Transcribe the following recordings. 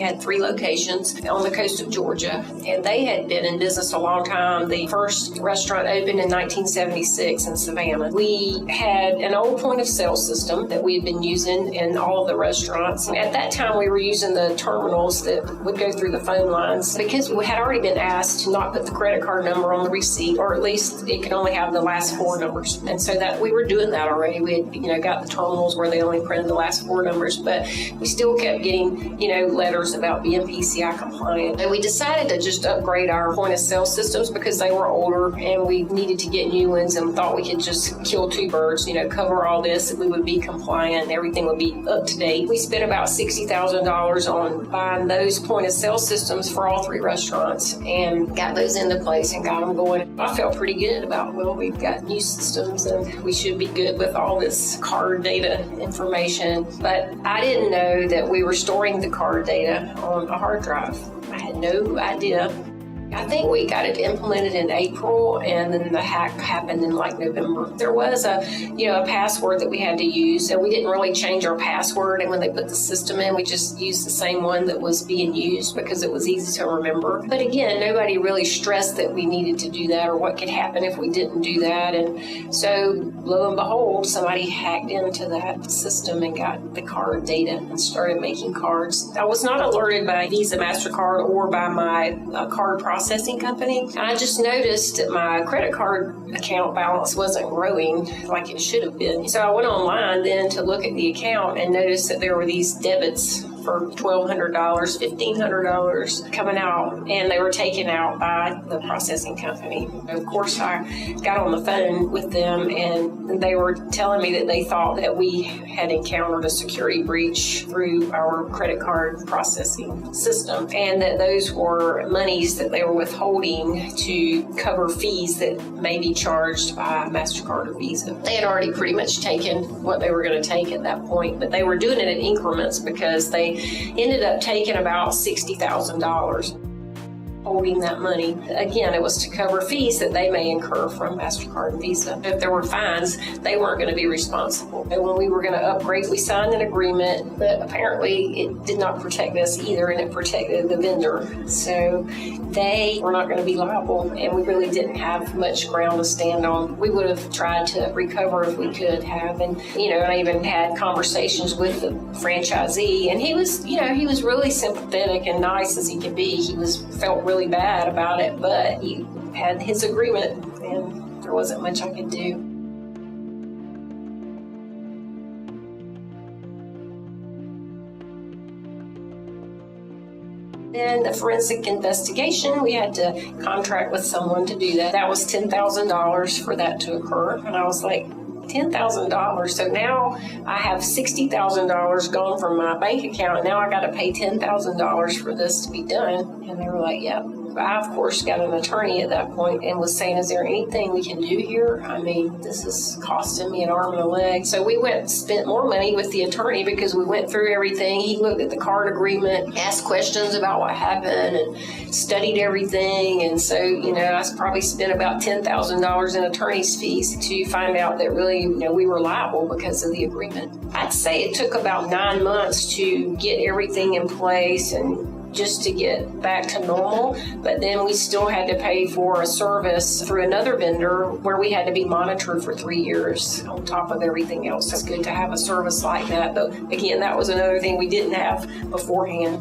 Had 3 locations on the coast of Georgia, and they had been in business a long time. The first restaurant opened in 1976 in Savannah. We had an old point of sale system that we had been using in all of the restaurants. At that time, we were using the terminals that would go through the phone lines because we had already been asked to not put the credit card number on the receipt, or at least it could only have the last 4 numbers. And so that we were doing that already. We had, got the terminals where they only printed the last 4 numbers, but we still kept getting, letters about being PCI compliant. And we decided to just upgrade our point of sale systems because they were older and we needed to get new ones, and thought we could just kill 2 birds, cover all this, and we would be compliant and everything would be up to date. We spent about $60,000 on buying those point of sale systems for all 3 restaurants and got those into place and got them going. I felt pretty good about, we've got new systems and we should be good with all this card data information. But I didn't know that we were storing the card data on a hard drive. I had no idea. I think we got it implemented in April, and then the hack happened in November. There was a password that we had to use, and we didn't really change our password. And when they put the system in, we just used the same one that was being used because it was easy to remember. But again, nobody really stressed that we needed to do that or what could happen if we didn't do that. And so, lo and behold, somebody hacked into that system and got the card data and started making cards. I was not alerted by Visa, MasterCard, or by my card processing company. I just noticed that my credit card account balance wasn't growing like it should have been. So I went online then to look at the account and noticed that there were these debits for $1,200, $1,500 coming out, and they were taken out by the processing company. Of course, I got on the phone with them, and they were telling me that they thought that we had encountered a security breach through our credit card processing system, and that those were monies that they were withholding to cover fees that may be charged by MasterCard or Visa. They had already pretty much taken what they were going to take at that point, but they were doing it in increments because they ended up taking about $60,000. Holding that money. Again, it was to cover fees that they may incur from MasterCard and Visa. If there were fines, they weren't going to be responsible. And when we were going to upgrade, we signed an agreement, but apparently it did not protect us either, and it protected the vendor. So they were not going to be liable, and we really didn't have much ground to stand on. We would have tried to recover if we could have. And, I even had conversations with the franchisee, and he was really sympathetic and nice as he could be. He felt really bad about it, but he had his agreement and there wasn't much I could do. Then the forensic investigation, we had to contract with someone to do that. That was $10,000 for that to occur. And I was like, $10,000. So now I have $60,000 gone from my bank account, and now I got to pay $10,000 for this to be done. And they were like, "Yep." I, of course, got an attorney at that point and was saying, "Is there anything we can do here? I mean, this is costing me an arm and a leg." So we went and spent more money with the attorney because we went through everything. He looked at the card agreement, asked questions about what happened, and studied everything. And so, I probably spent about $10,000 in attorney's fees to find out that really, we were liable because of the agreement. I'd say it took about 9 months to get everything in place and just to get back to normal. But then we still had to pay for a service through another vendor where we had to be monitored for 3 years on top of everything else. It's good to have a service like that. But again, that was another thing we didn't have beforehand.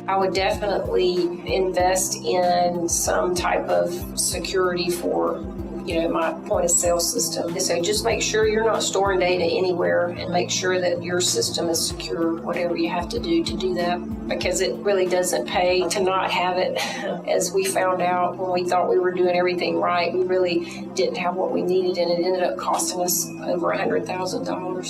I would definitely invest in some type of security for my point of sale system. So just make sure you're not storing data anywhere, and make sure that your system is secure, whatever you have to do that, because it really doesn't pay to not have it. As we found out when we thought we were doing everything right, we really didn't have what we needed, and it ended up costing us over $100,000.